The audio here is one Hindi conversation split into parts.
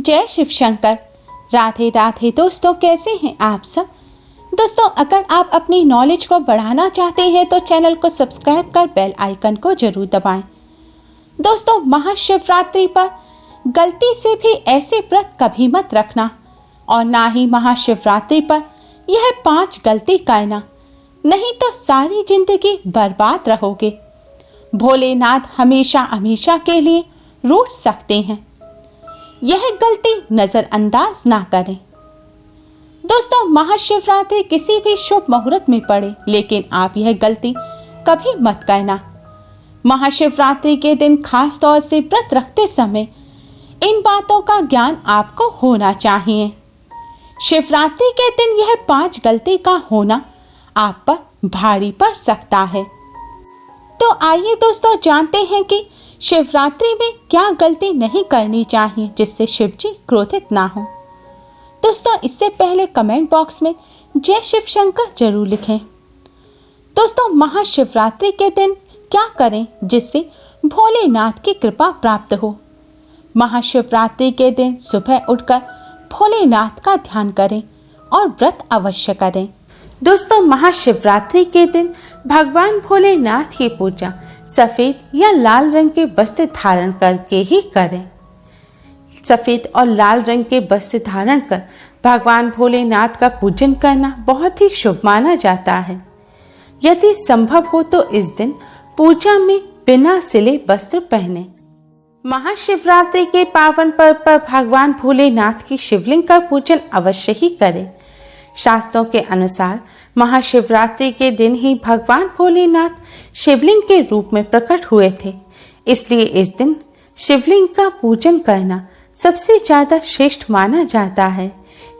जय शिव शंकर। राधे राधे दोस्तों, कैसे हैं आप सब। दोस्तों, अगर आप अपनी नॉलेज को बढ़ाना चाहते हैं तो चैनल को सब्सक्राइब कर बेल आइकन को जरूर दबाएं। दोस्तों, महाशिवरात्रि पर गलती से भी ऐसे व्रत कभी मत रखना और ना ही महाशिवरात्रि पर यह 5 गलती करना, नहीं तो सारी जिंदगी बर्बाद रहोगे। भोलेनाथ हमेशा हमेशा के लिए रूठ सकते हैं। यह गलती नजरअंदाज ना करें। दोस्तों, महाशिवरात्रि किसी भी शुभ मुहूर्त में पड़े, लेकिन आप यह गलती कभी मत करना। महाशिवरात्रि के दिन खास तौर से व्रत रखते समय इन बातों का ज्ञान आपको होना चाहिए। शिवरात्रि के दिन यह 5 गलती का होना आप पर भारी पड़ सकता है। तो आइए दोस्तों, जानते हैं कि शिवरात्रि में क्या गलती नहीं करनी चाहिए जिससे शिव जी क्रोधित ना हो। दोस्तों, इससे पहले कमेंट बॉक्स में जय शिव शंकर जरूर लिखें। दोस्तों, महाशिवरात्रि के दिन क्या करें जिससे भोलेनाथ की कृपा प्राप्त हो। महाशिवरात्रि के दिन सुबह उठकर भोलेनाथ का ध्यान करें और व्रत अवश्य करें। दोस्तों, महाशिवरात्रि के दिन भगवान भोलेनाथ की पूजा सफेद या लाल रंग के वस्त्र धारण करके ही करें। सफेद और लाल रंग के वस्त्र धारण कर भगवान भोलेनाथ का पूजन करना बहुत ही शुभ माना जाता है। यदि संभव हो तो इस दिन पूजा में बिना सिले वस्त्र पहने। महाशिवरात्रि के पावन पर्व पर भगवान भोलेनाथ की शिवलिंग का पूजन अवश्य ही करें। शास्त्रों के अनुसार महाशिवरात्रि के दिन ही भगवान भोलेनाथ शिवलिंग के रूप में प्रकट हुए थे, इसलिए इस दिन शिवलिंग का पूजन करना सबसे ज्यादा श्रेष्ठ माना जाता है।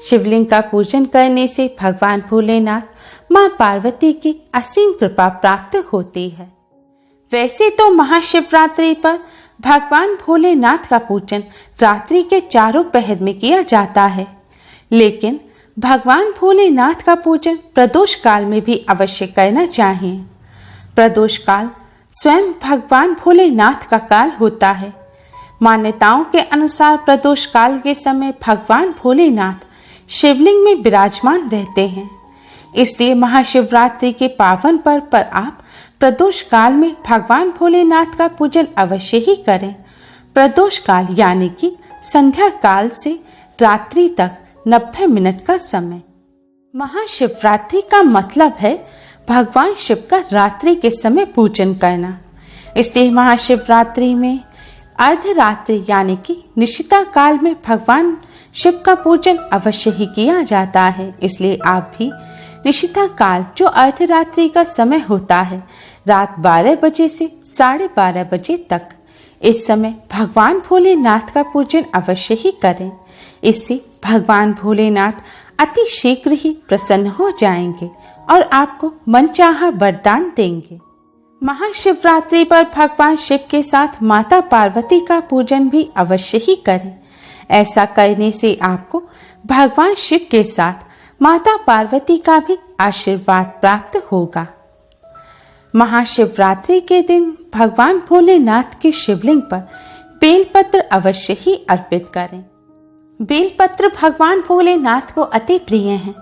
शिवलिंग का पूजन करने से भगवान भोलेनाथ मां पार्वती की असीम कृपा प्राप्त होती है। वैसे तो महाशिवरात्रि पर भगवान भोलेनाथ का पूजन रात्रि के चारों पहर में किया जाता है, लेकिन भगवान भोलेनाथ का पूजन प्रदोष काल में भी अवश्य करना चाहिए। प्रदोष काल स्वयं भगवान भोलेनाथ का काल होता है। मान्यताओं के अनुसार प्रदोष काल के समय भगवान भोलेनाथ शिवलिंग में विराजमान रहते हैं, इसलिए महाशिवरात्रि के पावन पर्व पर आप प्रदोष काल में भगवान भोलेनाथ का पूजन अवश्य ही करें। प्रदोष काल यानी कि संध्या काल से रात्रि तक 90 मिनट का समय। महाशिवरात्रि का मतलब है भगवान शिव का रात्रि के समय पूजन करना, इसलिए महाशिवरात्रि में अर्धरात्रि यानी कि निशिता काल में भगवान शिव का पूजन अवश्य ही किया जाता है। इसलिए आप भी निशिता काल जो अर्धरात्रि का समय होता है, रात 12 बजे से 12:30 बजे तक, इस समय भगवान भोलेनाथ का पूजन अवश्य ही करें। इससे भगवान भोलेनाथ अति शीघ्र ही प्रसन्न हो जाएंगे और आपको मनचाहा वरदान देंगे। महाशिवरात्रि पर भगवान शिव के साथ माता पार्वती का पूजन भी अवश्य ही करें। ऐसा करने से आपको भगवान शिव के साथ माता पार्वती का भी आशीर्वाद प्राप्त होगा। महाशिवरात्रि के दिन भगवान भोलेनाथ के शिवलिंग पर बेलपत्र अवश्य ही अर्पित करें। बेलपत्र भगवान भोलेनाथ को अति प्रिय हैं।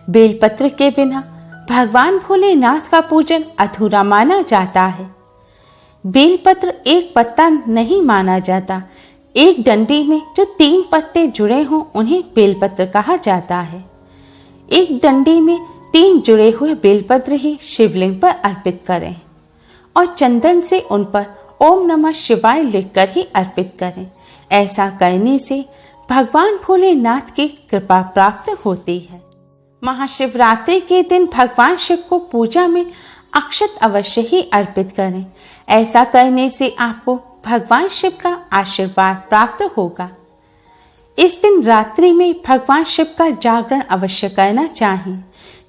बेलपत्र के बिना भगवान भोलेनाथ का पूजन अधूरा माना जाता है। बेलपत्र एक पत्ता नहीं माना जाता। एक डंडी में जो 3 पत्ते जुड़े हों उन्हें बेलपत्र कहा जाता है। एक डंडी में 3 जुड़े हुए बेलपत्र ही शिवलिंग पर अर्पित करें और चंदन से उन पर ओम नमः शिवाय लिखकर ही अर्पित करें। ऐसा करने से भगवान भोलेनाथ की कृपा प्राप्त होती है। महाशिवरात्रि के दिन भगवान शिव को पूजा में अक्षत अवश्य ही अर्पित करें। ऐसा करने से आपको भगवान शिव का आशीर्वाद प्राप्त होगा। इस दिन रात्रि में भगवान शिव का जागरण अवश्य करना चाहिए,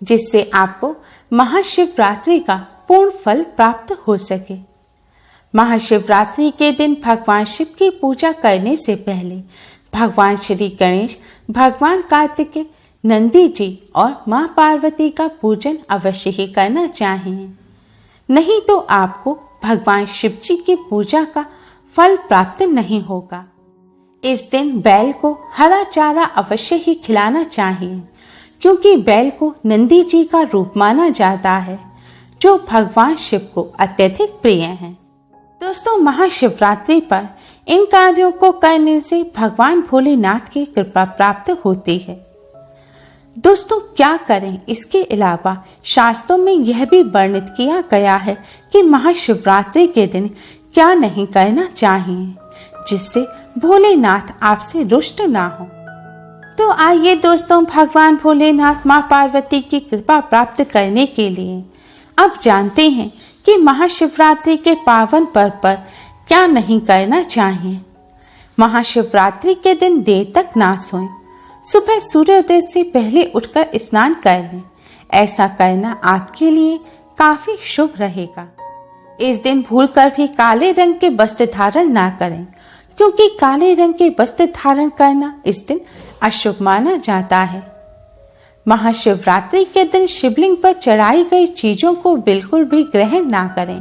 जिससे आपको महाशिवरात्रि का पूर्ण फल प्राप्त हो सके। महाशिवरात्रि के दिन भगवान शिव की पूजा करने से पहले भगवान श्री गणेश, भगवान कार्तिकेय, नंदी जी और मां पार्वती का पूजन अवश्य ही करना चाहिए, नहीं तो आपको भगवान शिव जी की पूजा का फल प्राप्त नहीं होगा। इस दिन बैल को हरा चारा अवश्य ही खिलाना चाहिए, क्योंकि बैल को नंदी जी का रूप माना जाता है, जो भगवान शिव को अत्यधिक प्रिय है। दोस्तों, महाशिवरात्रि पर इन कार्यों को करने से भगवान भोलेनाथ की कृपा प्राप्त होती है। दोस्तों, क्या करें, इसके अलावा शास्त्रों में यह भी वर्णित किया गया है कि महाशिवरात्रि के दिन क्या नहीं करना चाहिए, जिससे भोलेनाथ आपसे रुष्ट ना हो। तो आइए दोस्तों, भगवान भोलेनाथ माँ पार्वती की कृपा प्राप्त करने के लिए अब जानते हैं कि महाशिवरात्रि के पावन पर्व पर क्या नहीं करना चाहिए। महाशिवरात्रि के दिन देर तक ना सोएं, सुबह सूर्योदय से पहले उठकर स्नान कर लें। ऐसा करना आपके लिए काफी शुभ रहेगा। इस दिन भूलकर भी काले रंग के वस्त्र धारण ना करें, क्योंकि काले रंग के वस्त्र धारण करना इस दिन अशुभ माना जाता है। महाशिवरात्रि के दिन शिवलिंग पर चढ़ाई गई चीजों को बिल्कुल भी ग्रहण ना करें,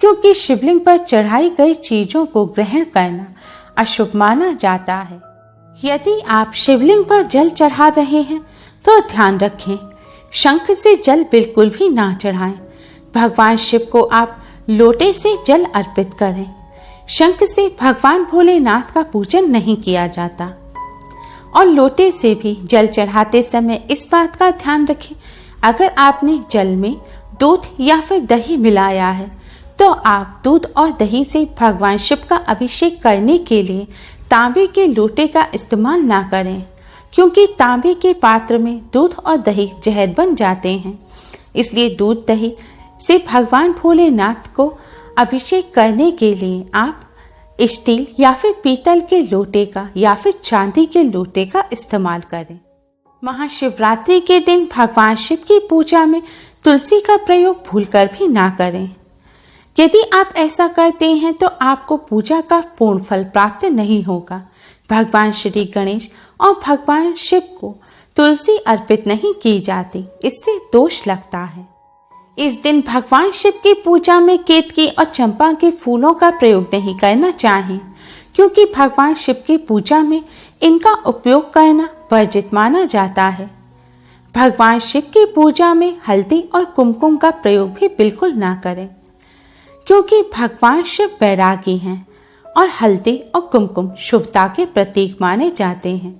क्योंकि शिवलिंग पर चढ़ाई गई चीजों को ग्रहण करना अशुभ माना जाता है। यदि आप शिवलिंग पर जल चढ़ा रहे हैं तो ध्यान रखें, शंख से जल बिल्कुल भी ना चढ़ाएं। भगवान शिव को आप लोटे से जल अर्पित करें। शंख से भगवान भोलेनाथ का पूजन नहीं किया जाता। और लोटे से भी जल चढ़ाते समय इस बात का ध्यान रखें, अगर आपने जल में दूध या फिर दही मिलाया है तो आप दूध और दही से भगवान शिव का अभिषेक करने के लिए तांबे के लोटे का इस्तेमाल ना करें, क्योंकि तांबे के पात्र में दूध और दही जहर बन जाते हैं। इसलिए दूध दही से भगवान भोलेनाथ को अभिषेक करने के लिए आप स्टील या फिर पीतल के लोटे का या फिर चांदी के लोटे का इस्तेमाल करें। महाशिवरात्रि के दिन भगवान शिव की पूजा में तुलसी का प्रयोग भूलकर भी ना करें। यदि आप ऐसा करते हैं तो आपको पूजा का पूर्ण फल प्राप्त नहीं होगा। भगवान श्री गणेश और भगवान शिव को तुलसी अर्पित नहीं की जाती, इससे दोष लगता है। इस दिन भगवान शिव की पूजा में केतकी और चंपा के फूलों का प्रयोग नहीं करना चाहिए, क्योंकि भगवान शिव की पूजा में इनका उपयोग करना वर्जित माना जाता है। भगवान शिव की पूजा में हल्दी और कुमकुम का प्रयोग भी बिल्कुल ना करें, क्योंकि भगवान शिव वैरागी हैं और हल्दी और कुमकुम शुभता के प्रतीक माने जाते हैं।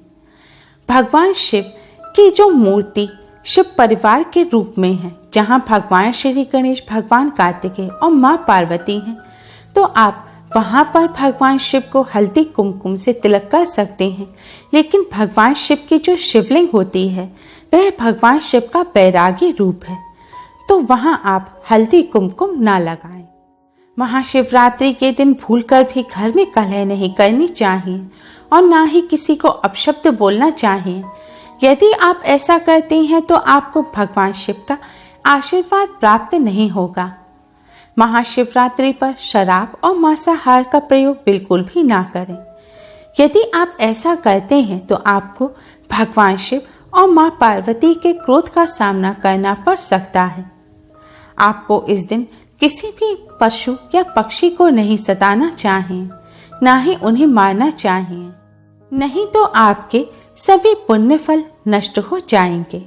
भगवान शिव की जो मूर्ति शिव परिवार के रूप में है, जहाँ भगवान श्री गणेश, भगवान कार्तिकेय और माँ पार्वती हैं, तो आप वहाँ पर भगवान शिव को हल्दी कुमकुम से तिलक कर सकते हैं। लेकिन भगवान शिव की जो शिवलिंग होती है वह भगवान शिव का बैरागी रूप है, तो वहाँ आप हल्दी कुमकुम ना लगाएं। महाशिवरात्रि के दिन भूलकर भी घर में कलह नहीं करनी चाहिए और ना ही किसी को अपशब्द बोलना चाहिए। यदि आप ऐसा करते हैं तो आपको भगवान शिव का आशीर्वाद प्राप्त नहीं होगा। महाशिवरात्रि पर शराब और मांसाहार का प्रयोग बिल्कुल भी ना करें। यदि आप ऐसा करते हैं तो आपको भगवान शिव और मां पार्वती के क्रोध का सामना करना पड़ सकता है। आपको इस दिन किसी भी पशु या पक्षी को नहीं सताना चाहिए, ना ही उन्हें मारना चाहिए, नहीं तो आपके सभी पुण्य फल नष्ट हो जाएंगे।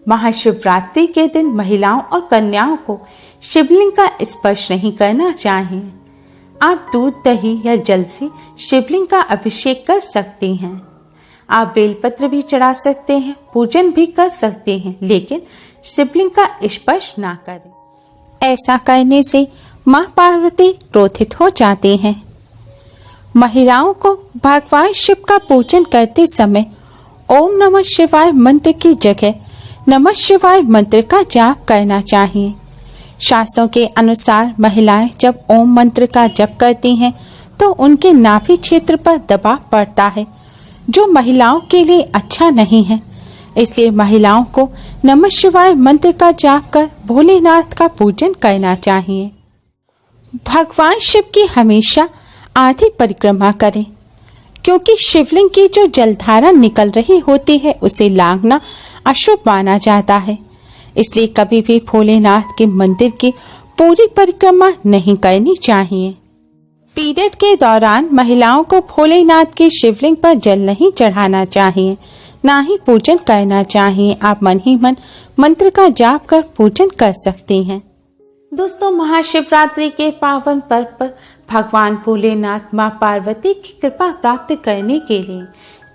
महाशिवरात्रि के दिन महिलाओं और कन्याओं को शिवलिंग का स्पर्श नहीं करना चाहिए। आप दूध, दही या जल से शिवलिंग का अभिषेक कर सकते हैं। आप बेलपत्र भी चढ़ा सकते हैं, पूजन भी कर सकते हैं, लेकिन शिवलिंग का स्पर्श ना करें। ऐसा करने से मां पार्वती क्रोधित हो जाती हैं। महिलाओं को भगवान शिव का पूजन करते समय ओम नमः शिवाय मंत्र की जगह नमः शिवाय मंत्र का जाप करना चाहिए। शास्त्रों के अनुसार महिलाएं जब ओम मंत्र का जप करती हैं तो उनके नाभि क्षेत्र पर दबाव पड़ता है, जो महिलाओं के लिए अच्छा नहीं है। इसलिए महिलाओं को नमः शिवाय मंत्र का जाप कर भोलेनाथ का पूजन करना चाहिए। भगवान शिव की हमेशा आधी परिक्रमा करें, क्योंकि शिवलिंग की जो जलधारा निकल रही होती है उसे लांघना अशुभ माना जाता है। इसलिए कभी भी भोलेनाथ के मंदिर की पूरी परिक्रमा नहीं करनी चाहिए। पीरियड के दौरान महिलाओं को भोलेनाथ के शिवलिंग पर जल नहीं चढ़ाना चाहिए, ना ही पूजन करना चाहिए। आप मन ही मन मंत्र का जाप कर पूजन कर सकती हैं। दोस्तों, महाशिवरात्रि के पावन पर्व पर भगवान भोलेनाथ मां पार्वती की कृपा प्राप्त करने के लिए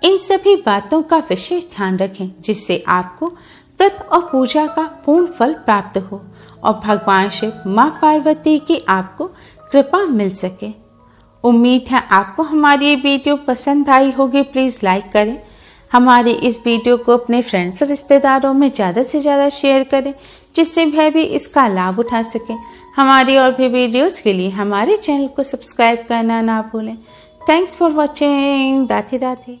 इन सभी बातों का विशेष ध्यान रखें, जिससे आपको व्रत और पूजा का पूर्ण फल प्राप्त हो और भगवान शिव मां पार्वती की आपको कृपा मिल सके। उम्मीद है आपको हमारी ये वीडियो पसंद आई होगी। प्लीज़ लाइक करें, हमारे इस वीडियो को अपने फ्रेंड्स और रिश्तेदारों में ज़्यादा से ज़्यादा शेयर करें, जिससे वह भी इसका लाभ उठा सकें। हमारी और भी वीडियोस के लिए हमारे चैनल को सब्सक्राइब करना ना भूलें। Thanks for watching. Radhe Radhe.